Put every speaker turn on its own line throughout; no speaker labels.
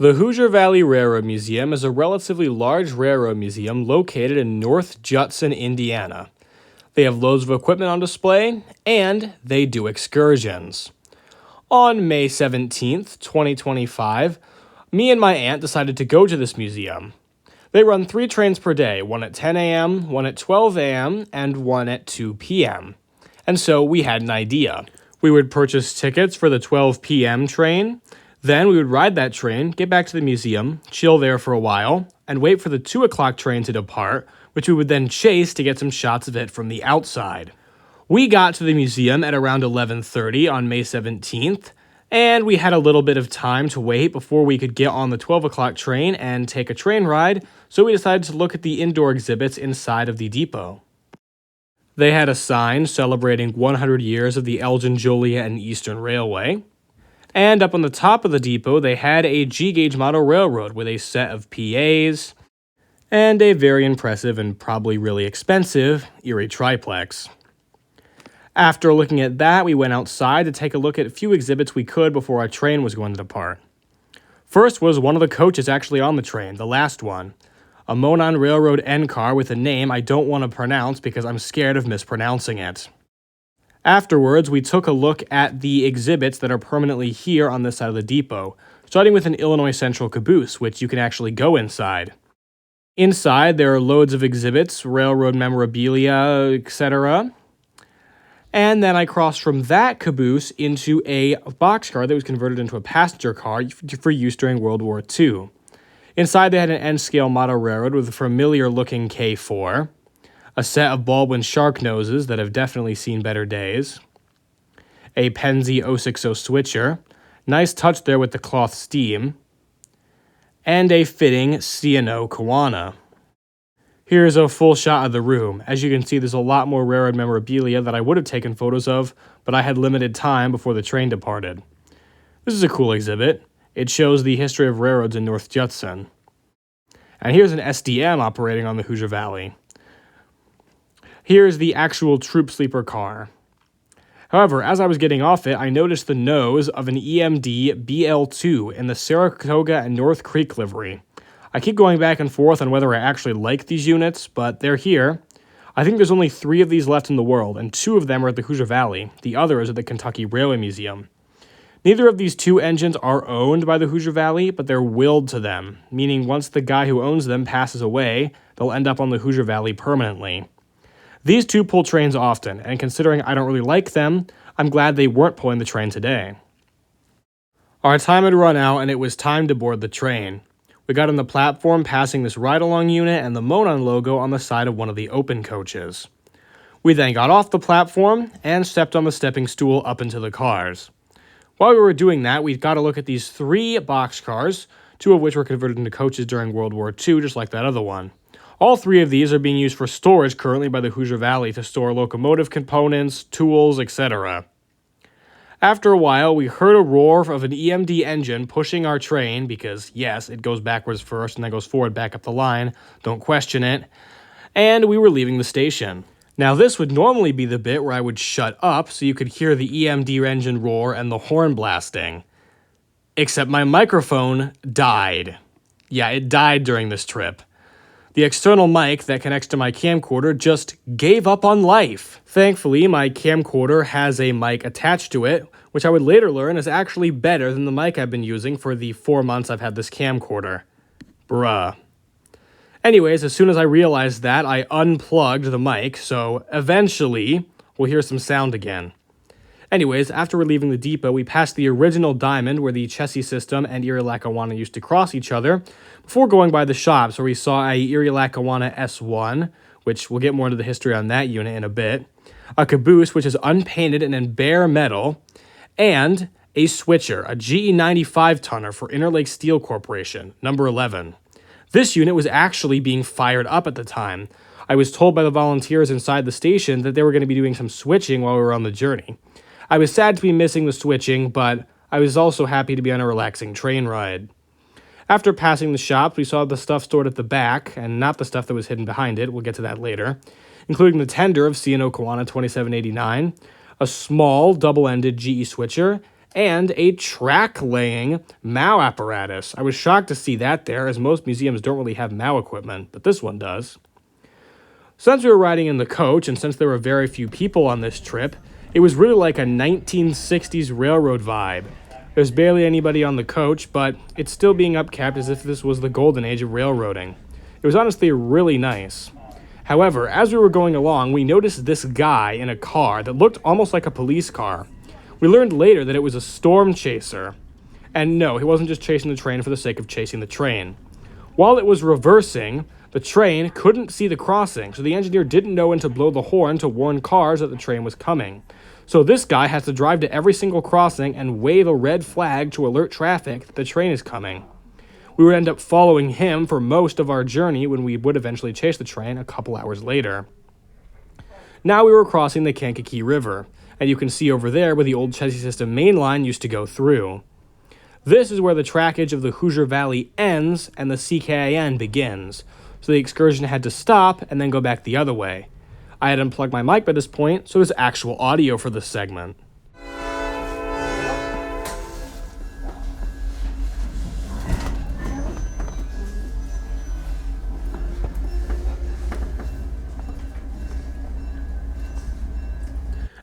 The Hoosier Valley Railroad Museum is a relatively large railroad museum located in North Judson, Indiana. They have loads of equipment on display, and they do excursions. On May 17th, 2025, me and my aunt decided to go to this museum. They run 3 trains per day, one at 10 a.m., one at 12 a.m., and one at 2 p.m. And so we had an idea. We would purchase tickets for the 12 p.m. train. Then we would ride that train, get back to the museum, chill there for a while, and wait for the 2 o'clock train to depart, which we would then chase to get some shots of it from the outside. We got to the museum at around 11:30 on May 17th, and we had a little bit of time to wait before we could get on the 12 o'clock train and take a train ride, so we decided to look at the indoor exhibits inside of the depot. They had a sign celebrating 100 years of the Elgin, Joliet, and Eastern Railway. And up on the top of the depot, they had a G-gauge model railroad with a set of PAs and a very impressive and probably really expensive Erie triplex. After looking at that, we went outside to take a look at a few exhibits we could before our train was going to depart. First was one of the coaches actually on the train, the last one. A Monon Railroad N car with a name I don't want to pronounce because I'm scared of mispronouncing it. Afterwards, we took a look at the exhibits that are permanently here on this side of the depot, starting with an Illinois Central caboose, which you can actually go inside. Inside, there are loads of exhibits, railroad memorabilia, etc. And then I crossed from that caboose into a boxcar that was converted into a passenger car for use during World War II. Inside, they had an N-scale model railroad with a familiar-looking K4. A set of Baldwin shark noses that have definitely seen better days, a Penzi 060 switcher, nice touch there with the cloth steam, and a fitting C&O Kiwanis. Here's a full shot of the room. As you can see, there's a lot more railroad memorabilia that I would have taken photos of, but I had limited time before the train departed. This is a cool exhibit. It shows the history of railroads in North Judson. And here's an SDM operating on the Hoosier Valley. Here's the actual troop sleeper car. However, as I was getting off it, I noticed the nose of an EMD BL2 in the Saratoga and North Creek livery. I keep going back and forth on whether I actually like these units, but they're here. I think there's only 3 of these left in the world, and 2 of them are at the Hoosier Valley. The other is at the Kentucky Railway Museum. Neither of these 2 engines are owned by the Hoosier Valley, but they're willed to them, meaning once the guy who owns them passes away, they'll end up on the Hoosier Valley permanently. These 2 pull trains often, and considering I don't really like them, I'm glad they weren't pulling the train today. Our time had run out, and it was time to board the train. We got on the platform passing this ride-along unit and the Monon logo on the side of one of the open coaches. We then got off the platform and stepped on the stepping stool up into the cars. While we were doing that, we got to look at these 3 boxcars, 2 of which were converted into coaches during World War II, just like that other one. All 3 of these are being used for storage currently by the Hoosier Valley to store locomotive components, tools, etc. After a while, we heard a roar of an EMD engine pushing our train because, yes, it goes backwards first and then goes forward back up the line. Don't question it. And we were leaving the station. Now, this would normally be the bit where I would shut up so you could hear the EMD engine roar and the horn blasting. Except my microphone died. Yeah, it died during this trip. The external mic that connects to my camcorder just gave up on life. Thankfully, my camcorder has a mic attached to it, which I would later learn is actually better than the mic I've been using for the 4 months I've had this camcorder. Bruh. Anyways, as soon as I realized that, I unplugged the mic, so eventually we'll hear some sound again. Anyways, after we're leaving the depot, we passed the original diamond where the Chessie system and Erie Lackawanna used to cross each other, before going by the shops where we saw a Erie Lackawanna S1, which we'll get more into the history on that unit in a bit, a caboose which is unpainted and in bare metal, and a switcher, a GE 95-tonner for Interlake Steel Corporation, number 11. This unit was actually being fired up at the time. I was told by the volunteers inside the station that they were going to be doing some switching while we were on the journey. I was sad to be missing the switching, but I was also happy to be on a relaxing train ride. After passing the shops, we saw the stuff stored at the back, and not the stuff that was hidden behind it, we'll get to that later, including the tender of C&O Kiwanis 2789, a small double-ended GE switcher, and a track-laying MOW apparatus. I was shocked to see that there, as most museums don't really have MOW equipment, but this one does. Since we were riding in the coach, and since there were very few people on this trip, it was really like a 1960s railroad vibe. There's barely anybody on the coach, but it's still being upkept as if this was the golden age of railroading. It was honestly really nice. However, as we were going along, we noticed this guy in a car that looked almost like a police car. We learned later that it was a storm chaser. And no, he wasn't just chasing the train for the sake of chasing the train. While it was reversing, the train couldn't see the crossing, so the engineer didn't know when to blow the horn to warn cars that the train was coming. So this guy has to drive to every single crossing and wave a red flag to alert traffic that the train is coming. We would end up following him for most of our journey when we would eventually chase the train a couple hours later. Now we were crossing the Kankakee River, and you can see over there where the old Chessie System main line used to go through. This is where the trackage of the Hoosier Valley ends and the CKIN begins, so the excursion had to stop and then go back the other way. I had unplugged my mic by this point, so there's actual audio for this segment.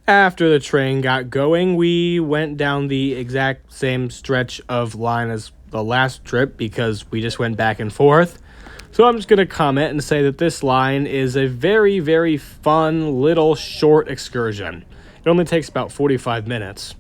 After the train got going, we went down the exact same stretch of line as the last trip because we just went back and forth. So I'm just going to comment and say that this line is a very, very fun little short excursion. It only takes about 45 minutes.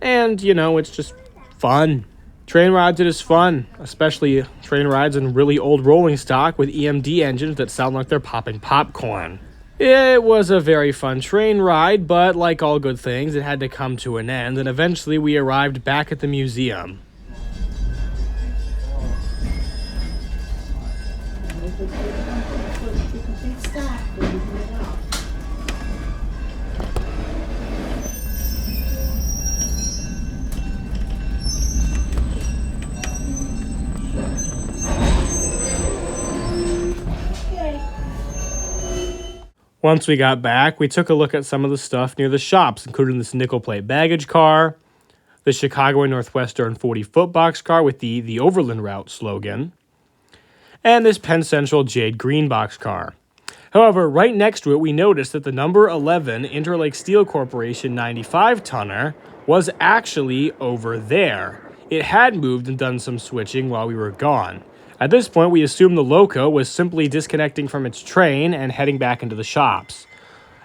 And, it's just fun. Train rides, it is fun, especially train rides in really old rolling stock with EMD engines that sound like they're popping popcorn. It was a very fun train ride, but like all good things, it had to come to an end, and eventually we arrived back at the museum. Once we got back, we took a look at some of the stuff near the shops, including this nickel plate baggage car, the Chicago and Northwestern 40-foot boxcar with the Overland Route slogan, and this Penn Central Jade Green boxcar. However, right next to it, we noticed that the number 11 Interlake Steel Corporation 95-tonner was actually over there. It had moved and done some switching while we were gone. At this point, we assumed the loco was simply disconnecting from its train and heading back into the shops.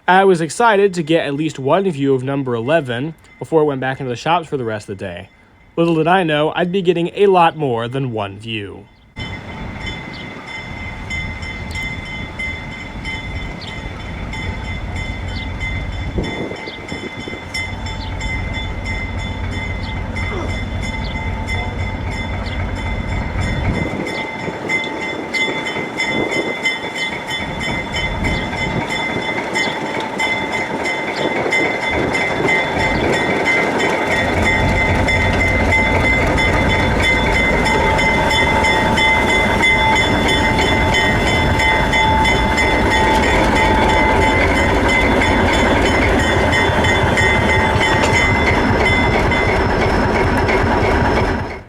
I was excited to get at least one view of number 11 before it went back into the shops for the rest of the day. Little did I know, I'd be getting a lot more than one view.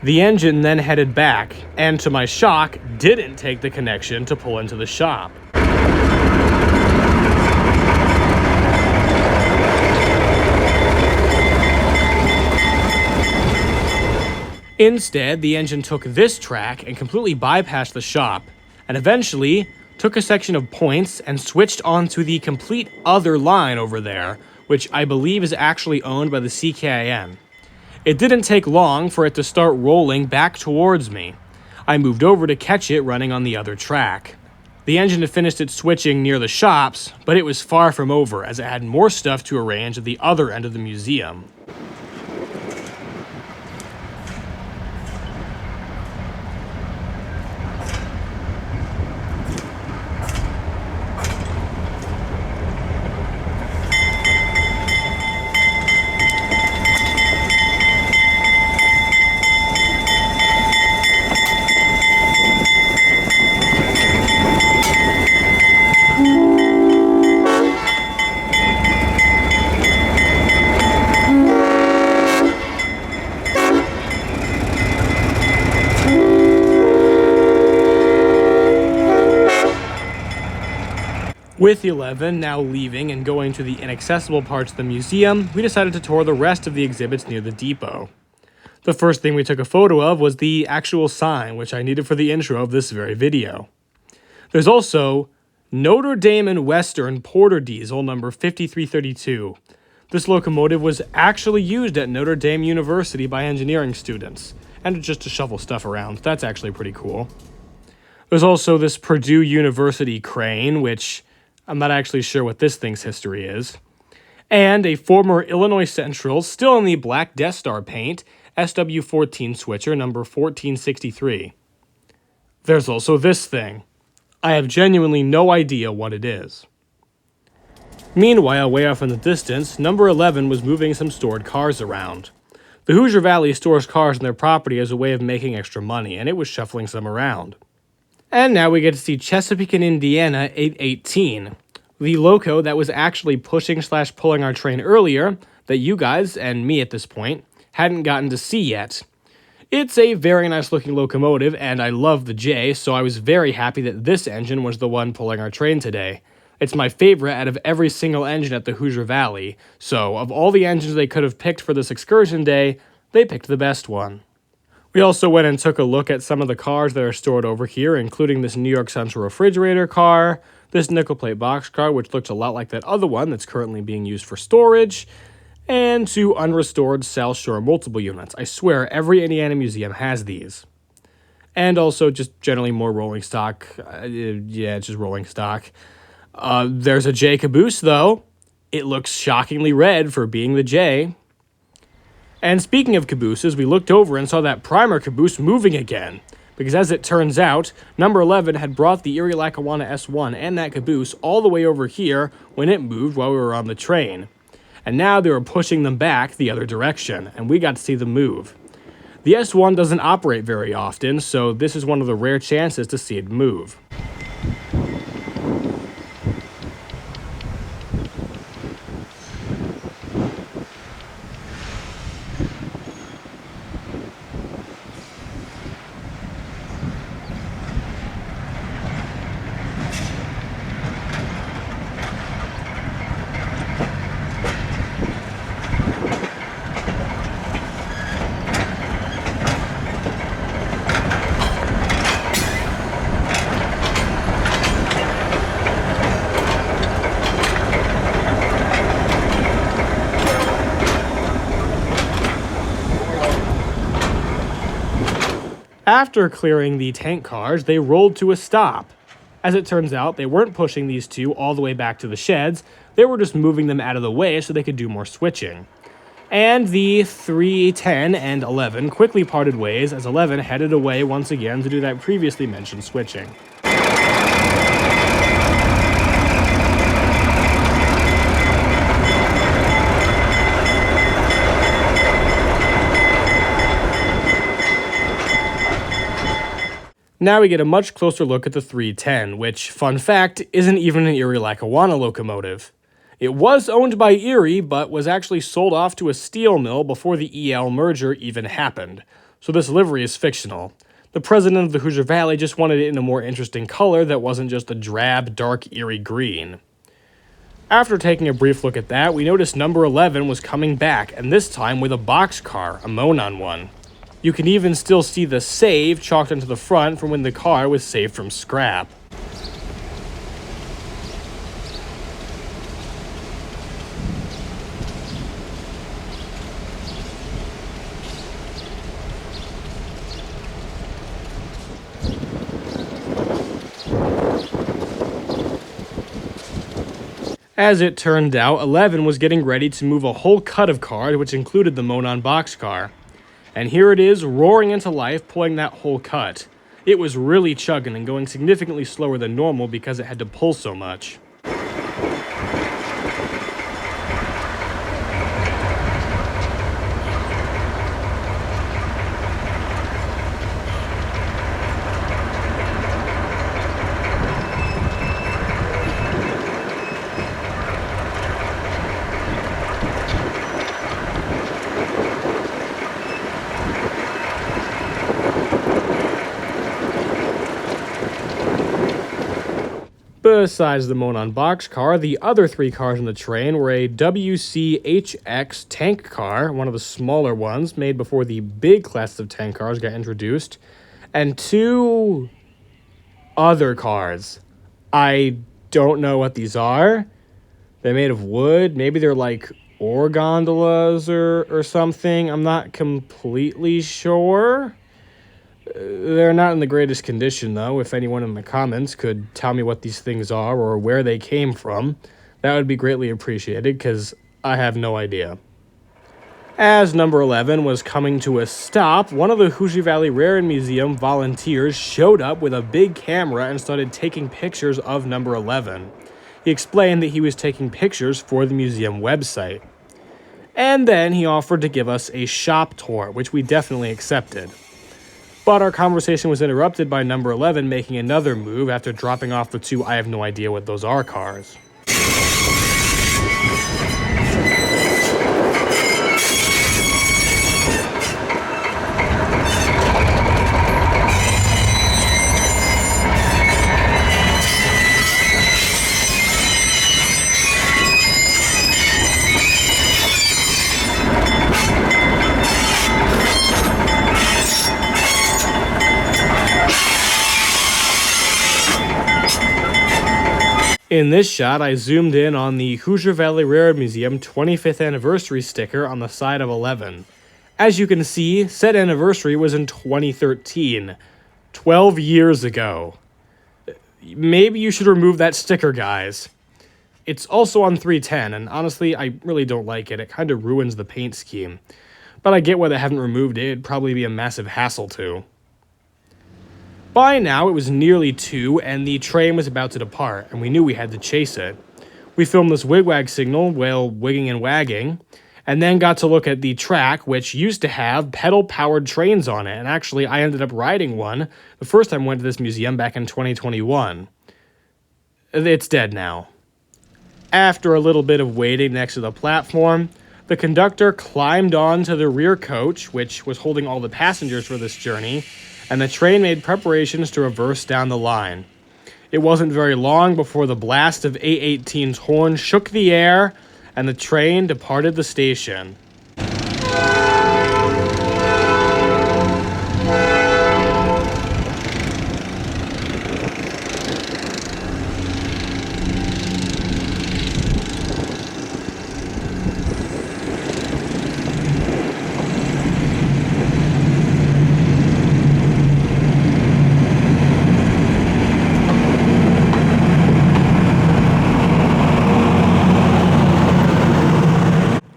The engine then headed back, and to my shock, didn't take the connection to pull into the shop. Instead, the engine took this track and completely bypassed the shop, and eventually took a section of points and switched onto the complete other line over there, which I believe is actually owned by the CKIN. It didn't take long for it to start rolling back towards me. I moved over to catch it running on the other track. The engine had finished its switching near the shops, but it was far from over as it had more stuff to arrange at the other end of the museum. With 11 now leaving and going to the inaccessible parts of the museum, we decided to tour the rest of the exhibits near the depot. The first thing we took a photo of was the actual sign, which I needed for the intro of this very video. There's also Notre Dame and Western Porter Diesel number 5332. This locomotive was actually used at Notre Dame University by engineering students, and just to shovel stuff around. That's actually pretty cool. There's also this Purdue University crane, which I'm not actually sure what this thing's history is. And a former Illinois Central, still in the black Death Star paint, SW14 switcher number 1463. There's also this thing. I have genuinely no idea what it is. Meanwhile, way off in the distance, number 11 was moving some stored cars around. The Hoosier Valley stores cars on their property as a way of making extra money, and it was shuffling some around. And now we get to see Chesapeake and Indiana 818, the loco that was actually pushing/pulling our train earlier that you guys, and me at this point, hadn't gotten to see yet. It's a very nice looking locomotive, and I love the J, so I was very happy that this engine was the one pulling our train today. It's my favorite out of every single engine at the Hoosier Valley, so of all the engines they could have picked for this excursion day, they picked the best one. We also went and took a look at some of the cars that are stored over here, including this New York Central refrigerator car, this nickel plate boxcar, which looks a lot like that other one that's currently being used for storage, and two unrestored South Shore multiple units. I swear every Indiana museum has these. And also just generally more rolling stock. Yeah, it's just rolling stock. There's a J caboose, though. It looks shockingly red for being the J. And speaking of cabooses, we looked over and saw that primer caboose moving again. Because as it turns out, number 11 had brought the Erie Lackawanna S1 and that caboose all the way over here when it moved while we were on the train. And now they were pushing them back the other direction, and we got to see them move. The S1 doesn't operate very often, so this is one of the rare chances to see it move. After clearing the tank cars, they rolled to a stop. As it turns out, they weren't pushing these two all the way back to the sheds, they were just moving them out of the way so they could do more switching. And the 310 and 11 quickly parted ways as 11 headed away once again to do that previously mentioned switching. Now we get a much closer look at the 310, which, fun fact, isn't even an Erie Lackawanna locomotive. It was owned by Erie, but was actually sold off to a steel mill before the EL merger even happened, so this livery is fictional. The president of the Hoosier Valley just wanted it in a more interesting color that wasn't just a drab, dark Erie green. After taking a brief look at that, we noticed number 11 was coming back, and this time with a boxcar, a Monon one. You can even still see the save chalked onto the front from when the car was saved from scrap. As it turned out, 11 was getting ready to move a whole cut of cars, which included the Monon boxcar. And here it is, roaring into life, pulling that whole cut. It was really chugging and going significantly slower than normal because it had to pull so much. Besides the Monon boxcar, the other 3 cars on the train were a WCHX tank car, one of the smaller ones made before the big class of tank cars got introduced, and 2 other cars. I don't know what these are. They're made of wood. Maybe they're like ore gondolas or something. I'm not completely sure. They're not in the greatest condition, though. If anyone in the comments could tell me what these things are or where they came from, that would be greatly appreciated, because I have no idea. As number 11 was coming to a stop, one of the Hoosier Valley Rare Museum volunteers showed up with a big camera and started taking pictures of number 11. He explained that he was taking pictures for the museum website. And then he offered to give us a shop tour, which we definitely accepted. But our conversation was interrupted by number 11 making another move after dropping off the 2 I have no idea what those are cars. In this shot, I zoomed in on the Hoosier Valley Railroad Museum 25th anniversary sticker on the side of 11. As you can see, said anniversary was in 2013, 12 years ago. Maybe you should remove that sticker, guys. It's also on 310, and honestly, I really don't like it. It kind of ruins the paint scheme. But I get why they haven't removed it. It'd probably be a massive hassle too. By now, it was nearly 2, and the train was about to depart, and we knew we had to chase it. We filmed this wigwag signal while wigging and wagging, and then got to look at the track, which used to have pedal-powered trains on it, and actually, I ended up riding one the first time I went to this museum back in 2021. It's dead now. After a little bit of waiting next to the platform, the conductor climbed onto the rear coach, which was holding all the passengers for this journey, and the train made preparations to reverse down the line. It wasn't very long before the blast of A18's horn shook the air, and the train departed the station.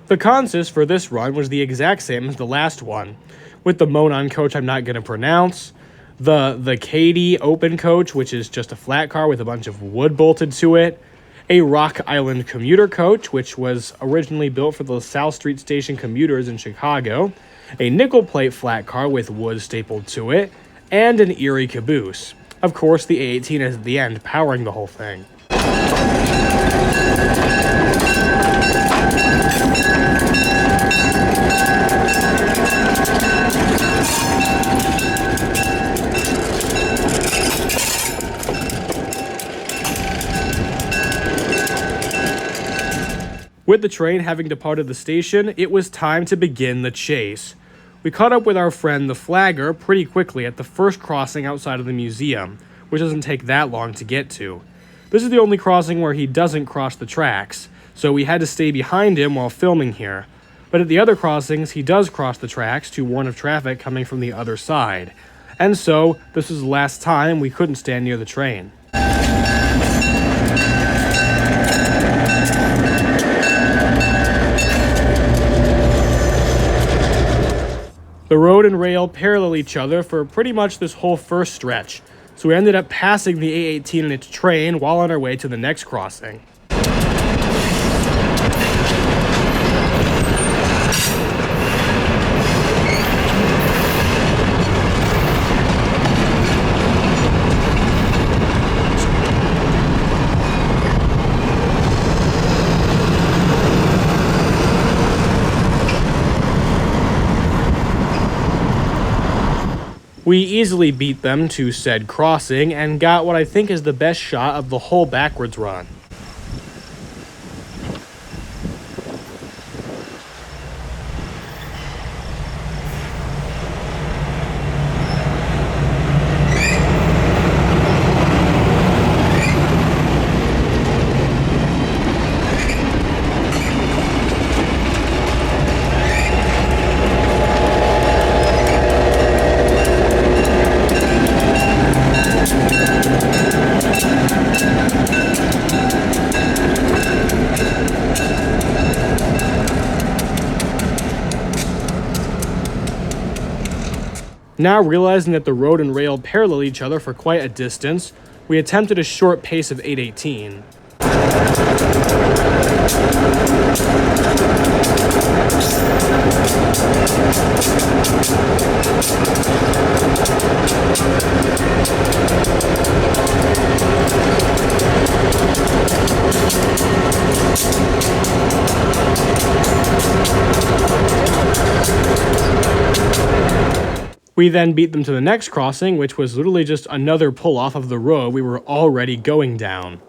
The consist for this run was the exact same as the last one, with the Monon coach I'm not going to pronounce, the Katy open coach, which is just a flat car with a bunch of wood bolted to it, a Rock Island commuter coach, which was originally built for the South Street Station commuters in Chicago, a nickel plate flat car with wood stapled to it, and an Erie caboose. Of course, the A18 is at the end, powering the whole thing. With the train having departed the station, it was time to begin the chase. We caught up with our friend the Flagger pretty quickly at the first crossing outside of the museum, which doesn't take that long to get to. This is the only crossing where he doesn't cross the tracks, so we had to stay behind him while filming here. But at the other crossings, he does cross the tracks to warn of traffic coming from the other side. And so, this was the last time we couldn't stand near the train. The road and rail parallel each other for pretty much this whole first stretch, so we ended up passing the A18 and its train while on our way to the next crossing. We easily beat them to said crossing and got what I think is the best shot of the whole backwards run. Now realizing that the road and rail parallel each other for quite a distance, we attempted a short pace of 818. We then beat them to the next crossing, which was literally just another pull off of the road we were already going down.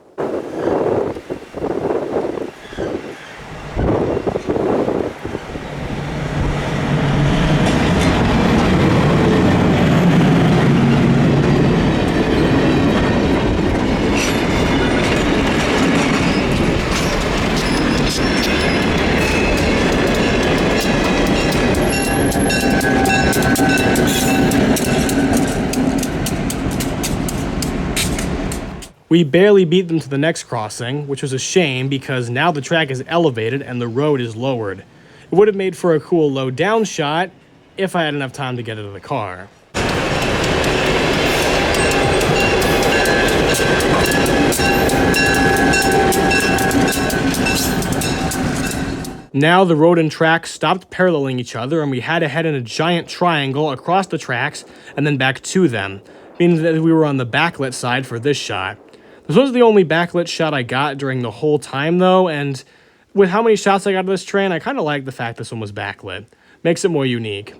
We barely beat them to the next crossing, which was a shame because now the track is elevated and the road is lowered. It would have made for a cool low down shot if I had enough time to get out of the car. Now the road and track stopped paralleling each other and we had to head in a giant triangle across the tracks and then back to them, meaning that we were on the backlit side for this shot. This was the only backlit shot I got during the whole time though, and with how many shots I got of this train, I kind of like the fact this one was backlit. Makes it more unique.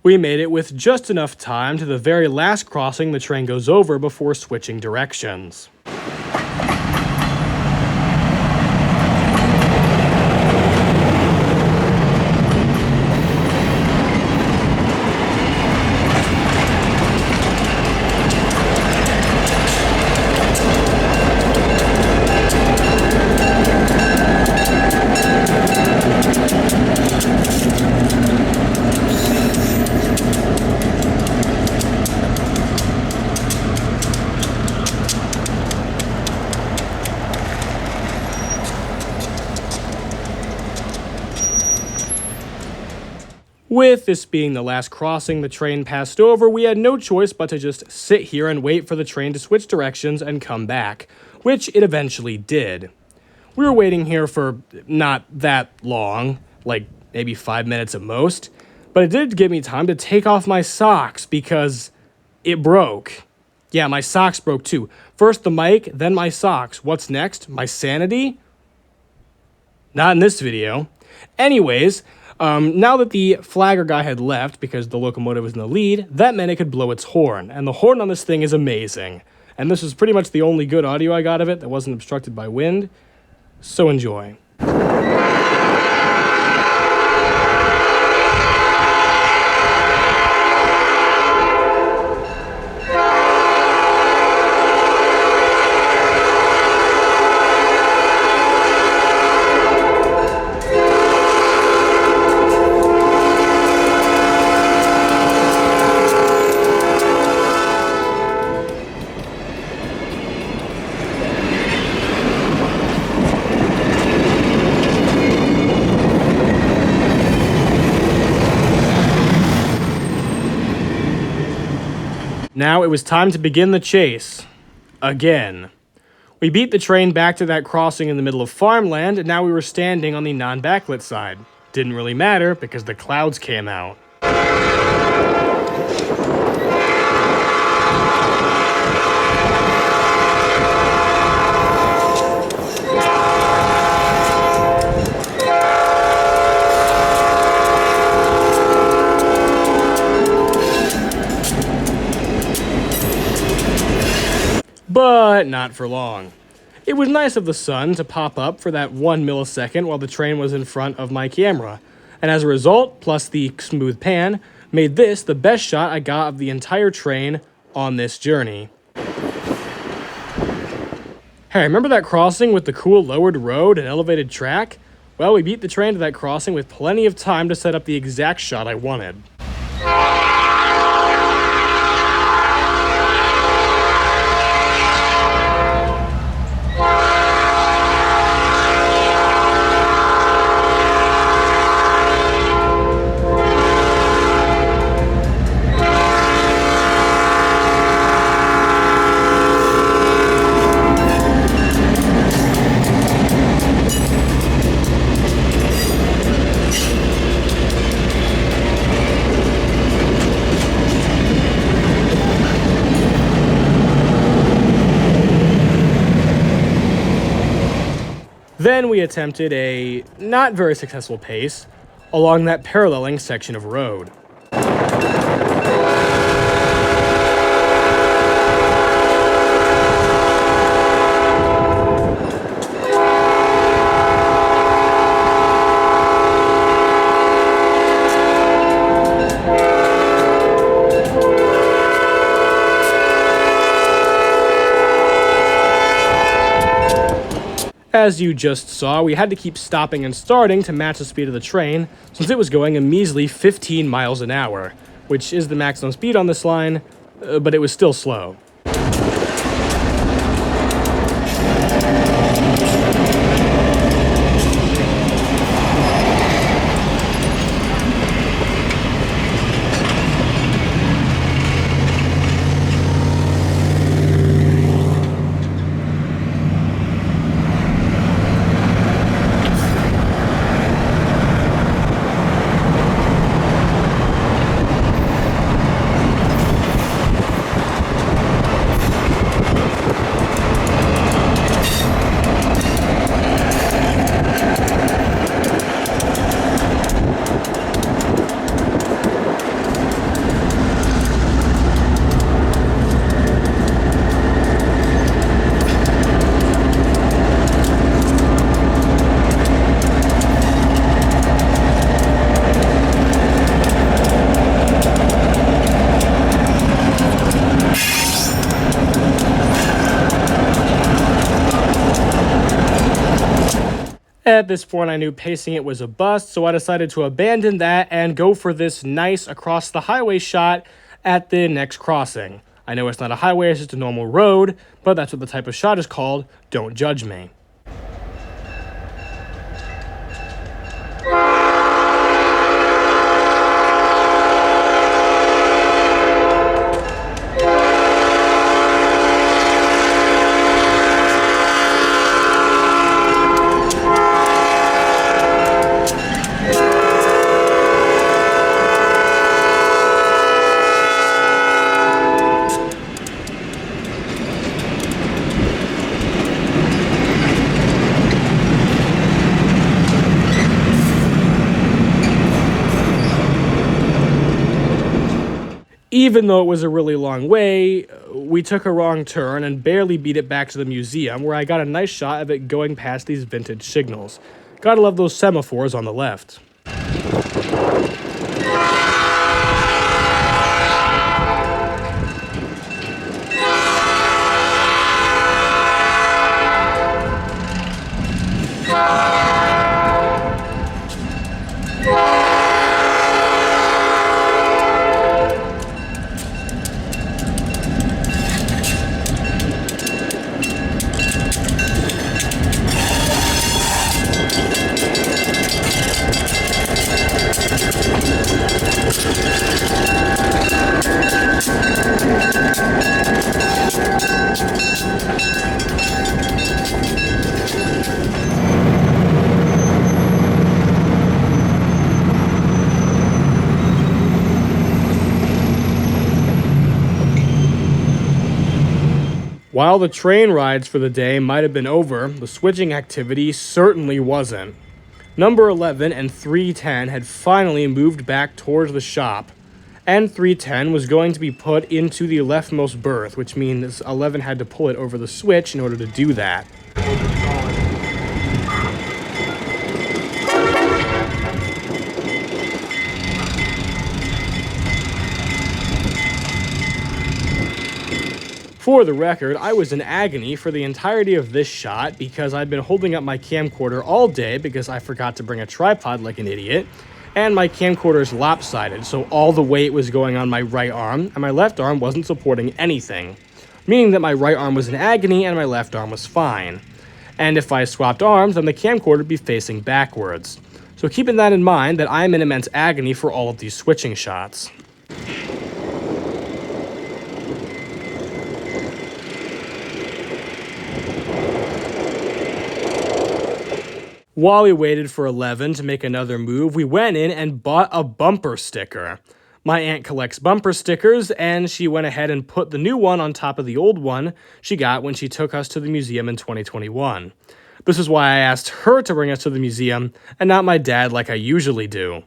We made it with just enough time to the very last crossing the train goes over before switching directions. With this being the last crossing the train passed over, we had no choice but to just sit here and wait for the train to switch directions and come back, which it eventually did. We were waiting here for not that long, like maybe 5 minutes at most, but it did give me time to take off my socks because it broke. Yeah, my socks broke too. First the mic, then my socks. What's next? My sanity? Not in this video. Anyways, now that the flagger guy had left because the locomotive was in the lead, that meant it could blow its horn, and the horn on this thing is amazing. And this was pretty much the only good audio I got of it that wasn't obstructed by wind, so enjoy. Now it was time to begin the chase. Again. We beat the train back to that crossing in the middle of farmland, and now we were standing on the non-backlit side. Didn't really matter because the clouds came out. But not for long. It was nice of the sun to pop up for that 1 millisecond while the train was in front of my camera, and as a result, plus the smooth pan, made this the best shot I got of the entire train on this journey. Hey, remember that crossing with the cool lowered road and elevated track? Well, we beat the train to that crossing with plenty of time to set up the exact shot I wanted. Then we attempted a not very successful pace along that paralleling section of road. As you just saw, we had to keep stopping and starting to match the speed of the train, since it was going a measly 15 miles an hour, which is the maximum speed on this line, but it was still slow. At this point, I knew pacing it was a bust, so I decided to abandon that and go for this nice across the highway shot at the next crossing. I know it's not a highway, it's just a normal road, but that's what the type of shot is called. Don't judge me. Even though it was a really long way, we took a wrong turn and barely beat it back to the museum, where I got a nice shot of it going past these vintage signals. Gotta love those semaphores on the left. While the train rides for the day might have been over, the switching activity certainly wasn't. Number 11 and 310 had finally moved back towards the shop, and 310 was going to be put into the leftmost berth, which means 11 had to pull it over the switch in order to do that. For the record, I was in agony for the entirety of this shot because I'd been holding up my camcorder all day because I forgot to bring a tripod like an idiot, and my camcorder is lopsided, so all the weight was going on my right arm, and my left arm wasn't supporting anything, meaning that my right arm was in agony and my left arm was fine. And if I swapped arms, then the camcorder would be facing backwards. So keeping that in mind, that I'm in immense agony for all of these switching shots. While we waited for 11 to make another move, we went in and bought a bumper sticker. My aunt collects bumper stickers, and she went ahead and put the new one on top of the old one she got when she took us to the museum in 2021. This is why I asked her to bring us to the museum, and not my dad like I usually do.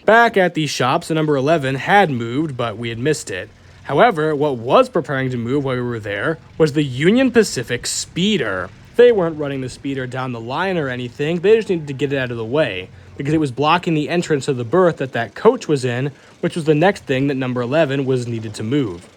Back at the shops, the number 11 had moved, but we had missed it. However, what was preparing to move while we were there was the Union Pacific Speeder. They weren't running the speeder down the line or anything, they just needed to get it out of the way, because it was blocking the entrance of the berth that coach was in, which was the next thing that number 11 was needed to move.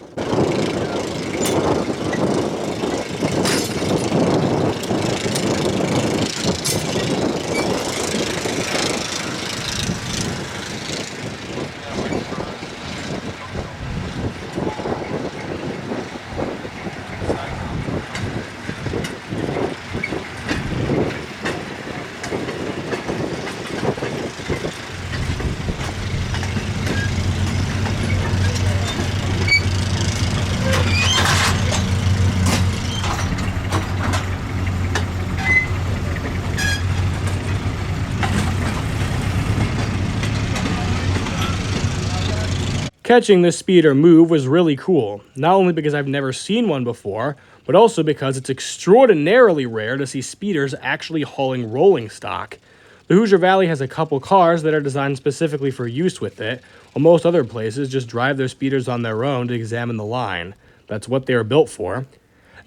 Catching this speeder move was really cool, not only because I've never seen one before, but also because it's extraordinarily rare to see speeders actually hauling rolling stock. The Hoosier Valley has a couple cars that are designed specifically for use with it, while most other places just drive their speeders on their own to examine the line. That's what they are built for.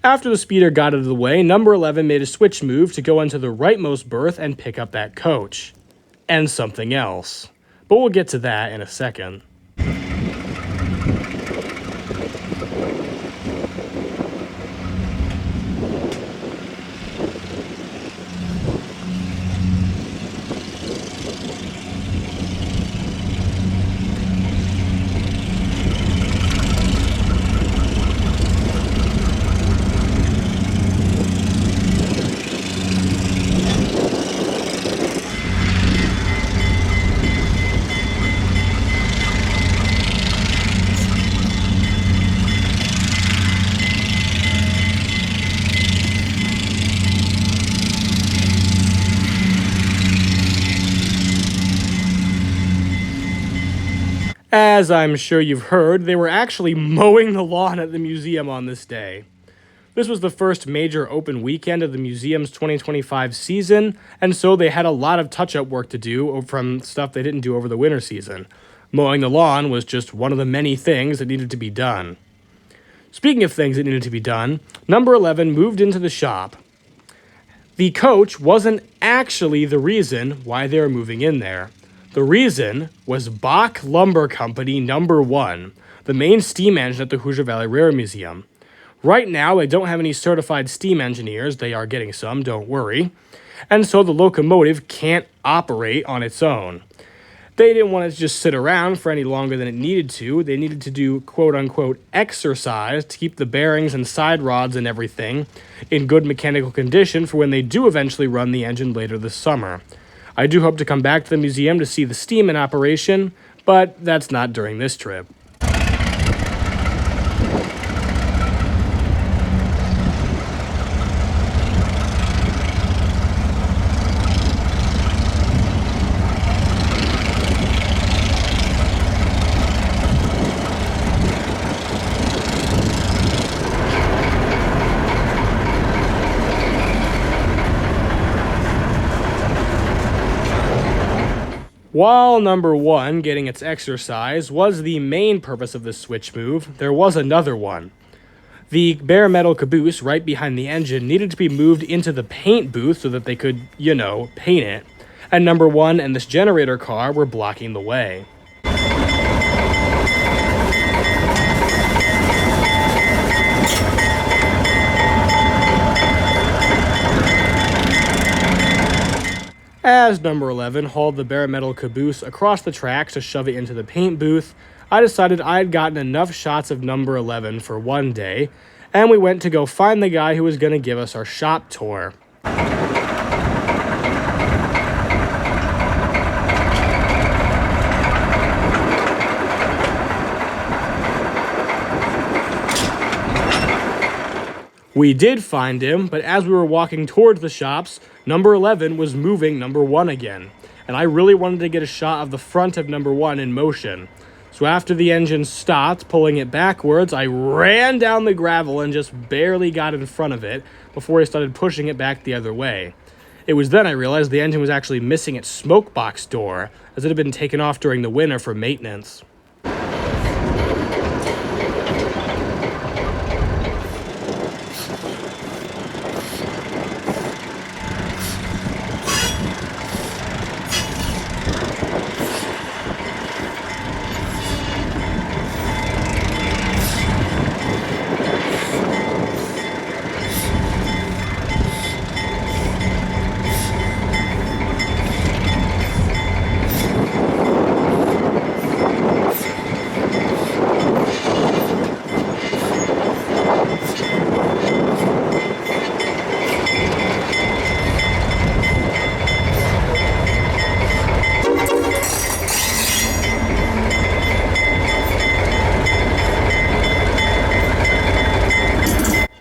After the speeder got out of the way, number 11 made a switch move to go into the rightmost berth and pick up that coach. And something else. But we'll get to that in a second. As I'm sure you've heard, they were actually mowing the lawn at the museum on this day. This was the first major open weekend of the museum's 2025 season, and so they had a lot of touch-up work to do from stuff they didn't do over the winter season. Mowing the lawn was just one of the many things that needed to be done. Speaking of things that needed to be done, number 11 moved into the shop. The coach wasn't actually the reason why they were moving in there. The reason was Bach Lumber Company number 1, the main steam engine at the Hoosier Valley Railroad Museum. Right now, they don't have any certified steam engineers. They are getting some, don't worry. And so the locomotive can't operate on its own. They didn't want it to just sit around for any longer than it needed to. They needed to do quote-unquote exercise to keep the bearings and side rods and everything in good mechanical condition for when they do eventually run the engine later this summer. I do hope to come back to the museum to see the steam in operation, but that's not during this trip. While number 1, getting its exercise, was the main purpose of this switch move, there was another one. The bare metal caboose right behind the engine needed to be moved into the paint booth so that they could, paint it. And number 1 and this generator car were blocking the way. As number 11 hauled the bare metal caboose across the tracks to shove it into the paint booth, I decided I had gotten enough shots of number 11 for one day, and we went to go find the guy who was going to give us our shop tour. We did find him, but as we were walking towards the shops, number 11 was moving number 1 again, and I really wanted to get a shot of the front of number 1 in motion. So after the engine stopped, pulling it backwards, I ran down the gravel and just barely got in front of it before I started pushing it back the other way. It was then I realized the engine was actually missing its smoke box door, as it had been taken off during the winter for maintenance.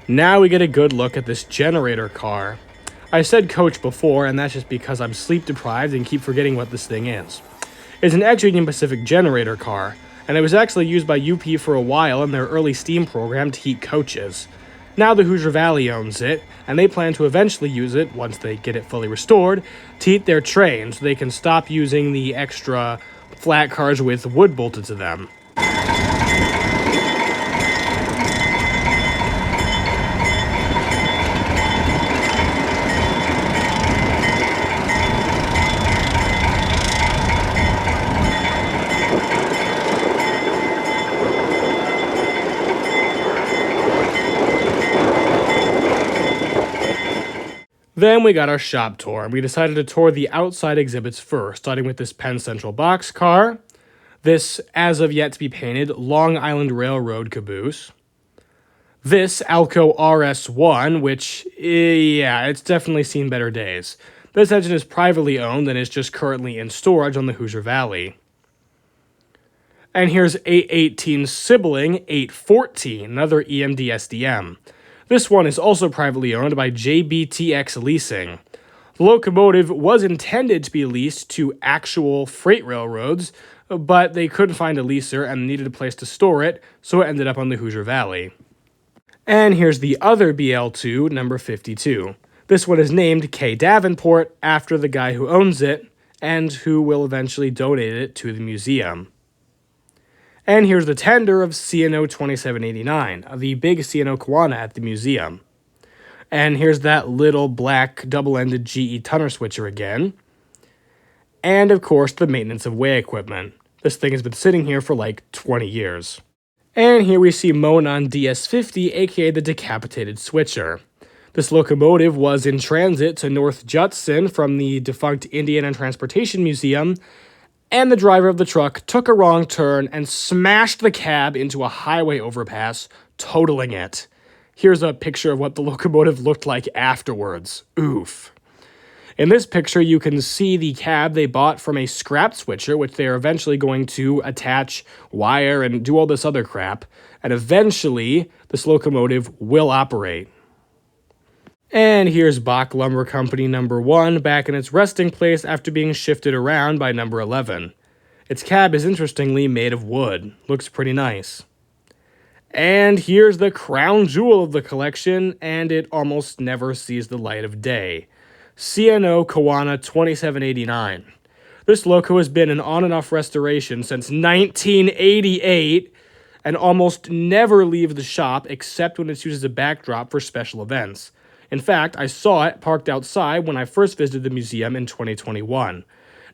Now we get a good look at this generator car. I said coach before, and that's just because I'm sleep deprived and keep forgetting what this thing is. It's an ex-Union Pacific generator car, and it was actually used by UP for a while in their early steam program to heat coaches. Now the Hoosier Valley owns it, and they plan to eventually use it, once they get it fully restored, to heat their trains so they can stop using the extra flat cars with wood bolted to them. Then we got our shop tour, and we decided to tour the outside exhibits first, starting with this Penn Central boxcar, this as of yet to be painted Long Island Railroad caboose, this Alco RS1, which, it's definitely seen better days. This engine is privately owned and is just currently in storage on the Hoosier Valley. And here's 818 sibling 814, another EMD SDM. This one is also privately owned by JBTX Leasing. The locomotive was intended to be leased to actual freight railroads, but they couldn't find a leaser and needed a place to store it, so it ended up on the Hoosier Valley. And here's the other BL2, number 52. This one is named K. Davenport after the guy who owns it, and who will eventually donate it to the museum. And here's the tender of C&O 2789, the big C&O Kiwanis at the museum. And here's that little black double-ended GE tunner switcher again. And of course, the maintenance of way equipment. This thing has been sitting here for like 20 years. And here we see Monon DS50, aka the decapitated switcher. This locomotive was in transit to North Judson from the defunct Indiana Transportation Museum, and the driver of the truck took a wrong turn and smashed the cab into a highway overpass, totaling it. Here's a picture of what the locomotive looked like afterwards. Oof. In this picture, you can see the cab they bought from a scrap switcher, which they are eventually going to attach, wire, and do all this other crap, and eventually, this locomotive will operate. And here's Bach Lumber Company number 1 back in its resting place after being shifted around by number 11. Its cab is interestingly made of wood. Looks pretty nice. And here's the crown jewel of the collection, and it almost never sees the light of day. C&O Kiwanis 2789. This loco has been in on and off restoration since 1988 and almost never leaves the shop except when it's used as a backdrop for special events. In fact, I saw it parked outside when I first visited the museum in 2021.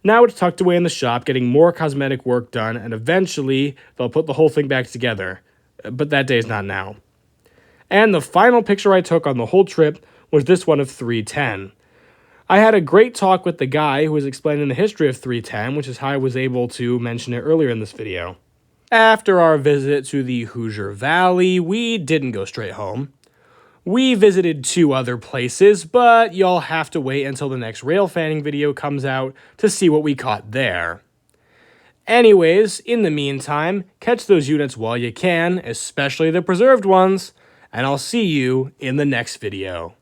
Now it's tucked away in the shop, getting more cosmetic work done, and eventually they'll put the whole thing back together. But that day's not now. And the final picture I took on the whole trip was this one of 310. I had a great talk with the guy who was explaining the history of 310, which is how I was able to mention it earlier in this video. After our visit to the Hoosier Valley, we didn't go straight home. We visited 2 other places, but y'all have to wait until the next rail fanning video comes out to see what we caught there. Anyways, in the meantime, catch those units while you can, especially the preserved ones, and I'll see you in the next video.